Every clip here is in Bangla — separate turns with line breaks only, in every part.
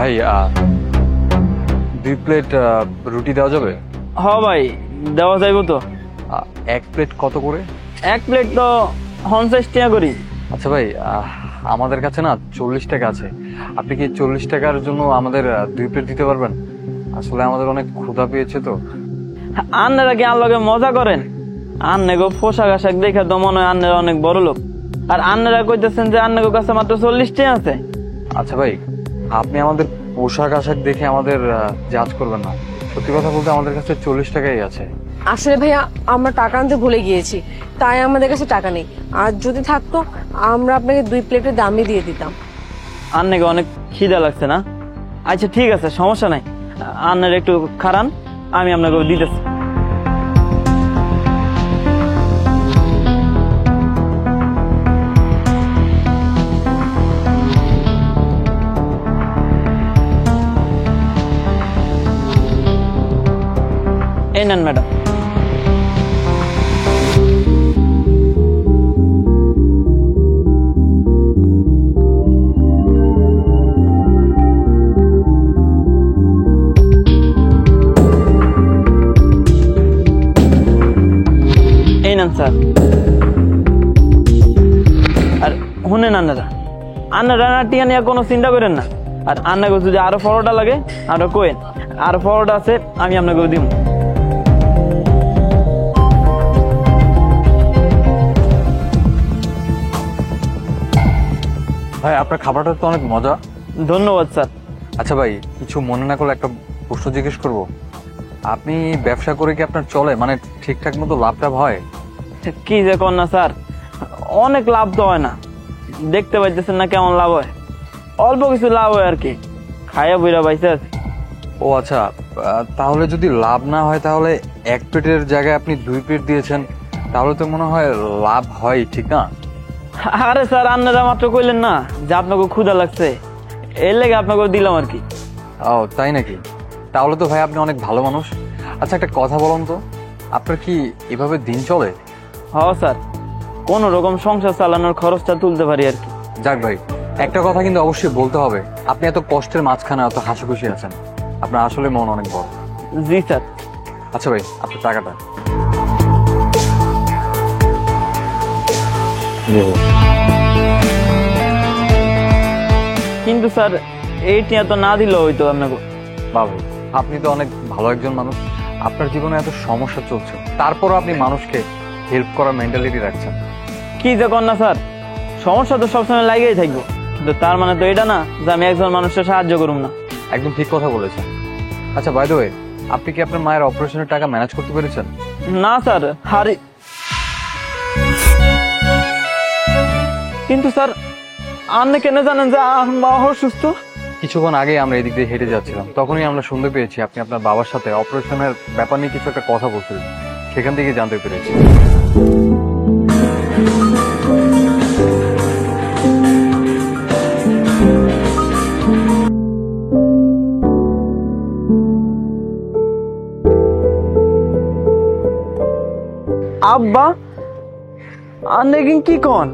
ভাই 2 প্লেট রুটি দেওয়া যাবে?
হ ভাই, দেওয়া যাইব তো।
1 প্লেট কত করে?
1 প্লেট তো 50 টাকা করি।
আচ্ছা ভাই, আমাদের কাছে না 40 টাকা আছে। আপনি কি 40 টাকার জন্য আমাদের 2 প্লেট দিতে পারবেন? আসলে আমাদের অনেক ক্ষুধা পেয়েছে তো।
আন্নারা কি আনলগে মজা করেন? আন্নে গো পোশাক আশাক দেখে তো মনে হয় আন্নারা অনেক বড় লোক, আর আন্নারা কইতেছেন যে আন্নাগো কাছে মাত্র 40 টাকা আছে।
আচ্ছা ভাই, আপনি আমাদের পোশাক আশাক দেখে আমাদের জাজ করবেন না। সত্যি কথা বলতে আমাদের কাছে 40 টাকাই আছে।
আসলে ভাইয়া আমরা টাকা আনতে ভুলে গিয়েছি, তাই আমাদের কাছে টাকা নেই। আর যদি থাকতো আমরা আপনাকে 2 প্লেটের দামই দিয়ে দিতাম।
আন্নাকে অনেক খিদা লাগছে না? আচ্ছা ঠিক আছে, সমস্যা নাই। আন্নার একটু খারান, আমি আপনাকে দিতেছি। এই নেন ম্যাডাম। এই নেন স্যার। আর শুনেন আন্নারা, আন্নারা টিয়া নিয়ে কোনো চিন্তা করেন না। আর আন্নাকে যদি আরো পরোটা লাগে আরো কোয়েন, আরো পরোটা আছে আমি আপনাকে দিব।
ভাই আপনার খাবারটা তো অনেক মজা।
ধন্যবাদ স্যার।
আচ্ছা ভাই, কিছু মনে না করলে একটা প্রশ্ন জিজ্ঞেস করব। আপনি ব্যবসা করে কি আপনার চলে, মানে ঠিকঠাক মতো লাভ টাভ হয়?
কি যে কর না স্যার, অনেক লাভ তো হয় না। দেখতে পাইতেছেন না কেমন লাভ হয়? অল্প কিছু লাভ হয় আর কি, খাইয়া বইরা পাইছে আছি।
ও আচ্ছা, তাহলে যদি লাভ না হয় তাহলে 1 প্লেটের জায়গায় আপনি 2 প্লেট দিয়েছেন, তাহলে তো মনে হয় লাভ হয়, ঠিক না?
আরে স্যার, আপনারা মাত্র কইলেন না যে আপনাকে ক্ষুধা লাগছে, এর লেগে আপনাকে দিলাম আর কি।
ও তাই নাকি? তাহলে তো ভাই আপনি অনেক ভালো মানুষ। আচ্ছা একটা কথা বলুন তো, আপনার কি এভাবে দিন চলে?
হ স্যার, কোন রকম সংসার চালানোর খরচটা তুলতে পারি আর কি।
যাক ভাই, একটা কথা কিন্তু অবশ্যই বলতে হবে, আপনি এত কষ্টের মাঝখানে এত হাসি খুশি আছেন, আপনার আসলে মন অনেক বড়।
জি স্যার।
আচ্ছা ভাই, আপনার টাকাটা।
কিন্তু স্যার এই টিয়া তো না দিলেও হইতো আপনাকে।
বাবু, আপনি তো অনেক ভালো একজন মানুষ, আপনার জীবনে এত সমস্যা চলছে, তারপরও আপনি মানুষকে হেল্প করার মেন্টালিটি রাখছেন।
কি যে কর না স্যার, সমস্যা তো সবসময় লাগেই থাকবো, কিন্তু তার মানে তো এটা না যে আমি একজন মানুষকে সাহায্য করুম না।
একদম ঠিক কথা বলেছেন। আচ্ছা বাই দ্য ওয়ে, আপনি কি আপনার মায়ের অপারেশনের টাকা ম্যানেজ করতে পেরেছেন?
না স্যার, হারি। কিন্তু স্যার আপনি কেন জানেন যে আমার মা অসুস্থ?
কিছুক্ষণ আগে আমরা এদিক দিয়ে হেঁটে যাচ্ছিলাম, তখনই আমরা শুনতে পেয়েছি আপনি আপনার বাবার সাথে অপারেশনের ব্যাপার নিয়ে কিছু একটা কথা বলছিলেন, সেখান থেকে জানতে পেরেছি।
আব্বা, আপনি কি কন?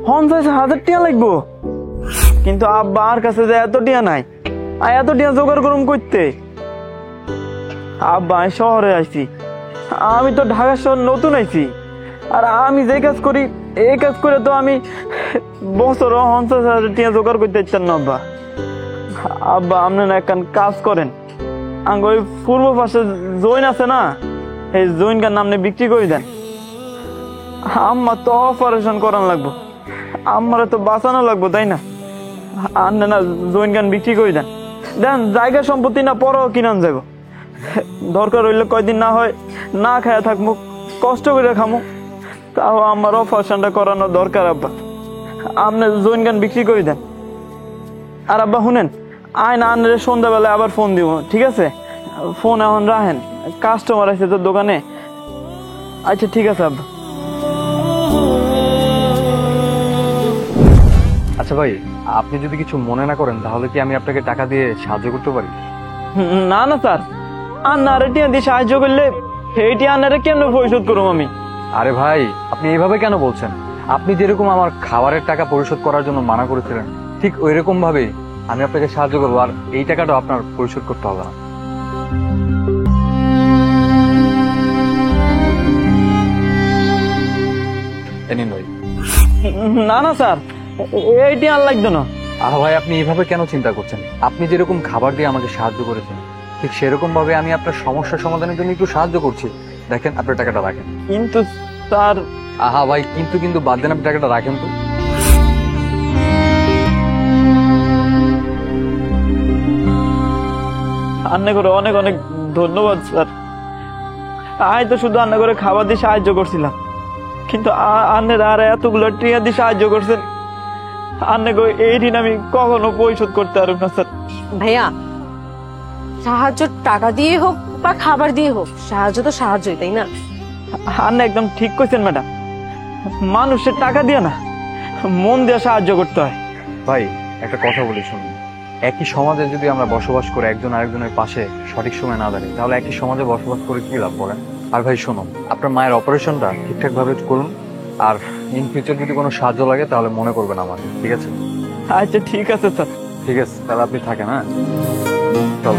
50,000 টাকা লাগবো? কিন্তু আব্বা আর কাছে যে এত টিয়া নাই, আর এত টিয়া জোগাড় করুম করতে। আব্বা আমি শহরে আইছি, আমি তো ঢাকা শহর নতুন আইছি, আর আমি যে কাজ করি এই কাজ করে তো আমি বছর 50,000 টাকা জোগাড় করতে চান না আব্বা। আব্বা আপনি না এক কাজ করেন, আঙ্গ ওই পূর্ব পাশে জৈন আছে না, এই জৈনকার নামে বিক্রি করে দেন। আম্মা তো অপারেশন করান লাগবো, আমারে তো বাঁচানো লাগবো, তাই না? আন্নে না জৈন গান বিক্রি করে দেন, দেন জায়গা সম্পত্তি না পরও কিনান যাব। দরকার হইলে কয়দিন না হয় না খায়া থাকবো, কষ্ট করে খামো, তাও আমার অপারেশনটা করানো দরকার আব্বা। আপনি জৈন গান বিক্রি করে দেন। আর আব্বা শুনেন, আয় না আনলে সন্ধ্যাবেলায় আবার ফোন দিব, ঠিক আছে? ফোন এখন রাখেন, কাস্টমার আছে তোর দোকানে। আচ্ছা ঠিক আছে আব্বা।
আচ্ছা ভাই, আপনি যদি কিছু মনে না করেন তাহলে কি আমি আপনাকে টাকা দিয়ে সাহায্য করতে পারি?
না না স্যার, আন্নারে টিয়া দিয়ে সাহায্য করলে সেইটি আন্নারে কেমনে পরিশোধ করুম আমি?
আরে ভাই, আপনি এইভাবে কেন বলছেন? আপনি যেরকম আমার খাবারের টাকা পরিশোধ করার জন্য মানা করেছিলেন, ঠিক ওই রকম ভাবে আমি আপনাকে সাহায্য করবো, আর এই টাকাটা আপনার পরিশোধ করতে হবে না। এ নিন ভাই।
না না স্যার, এইটি আর লাগতো না।
ভাই আপনি এইভাবে কেন চিন্তা করছেন? আপনি যেরকম খাবার দিয়ে আমাকে সাহায্য করেছেন, ঠিক সেরকম ভাবে আমি আপনার সমস্যা সমাধানের জন্য একটু সাহায্য করছি। দেখেন, আপনার টাকাটা রাখেন।
কিন্তু স্যার,
ভাই কিন্তু বাদ দেন, আপনি টাকাটা রাখেন তো।
রান্না করে অনেক অনেক ধন্যবাদ স্যার। আমি তো শুধু রান্না করে খাবার দিয়ে সাহায্য করছিলাম, কিন্তু আন্নের আর এতগুলো টিয়া দিয়ে সাহায্য করছেন। আন্নাকে এই ঋণ আমি কখনো পরিশোধ করতে পারব না স্যার।
ভাইয়া, সাহায্য টাকা দিয়ে হোক বা খাবার দিয়ে হোক, সাহায্য তো সাহায্যই, তাই না?
আন্না একদম ঠিক কইছেন ম্যাডাম, মানুষের টাকা দিয়ে না, মন দিয়ে সাহায্য করতে হয়।
ভাই একটা কথা বলি শুনুন, একই সমাজে যদি আমরা বসবাস করে একজন আরেকজনের পাশে সঠিক সময় না দাঁড়াই, তাহলে একই সমাজে বসবাস করে কি লাভ বলেন? আর ভাই শুনুন, আপনার মায়ের অপারেশনটা ঠিকঠাক ভাবে করুন, আর ইন ফিউচার যদি কোনো সাহায্য লাগে তাহলে মনে করবেন আমাকে, ঠিক আছে?
আচ্ছা ঠিক আছে স্যার।
ঠিক আছে, তাহলে আপনি থাকেন। হ্যাঁ, চল।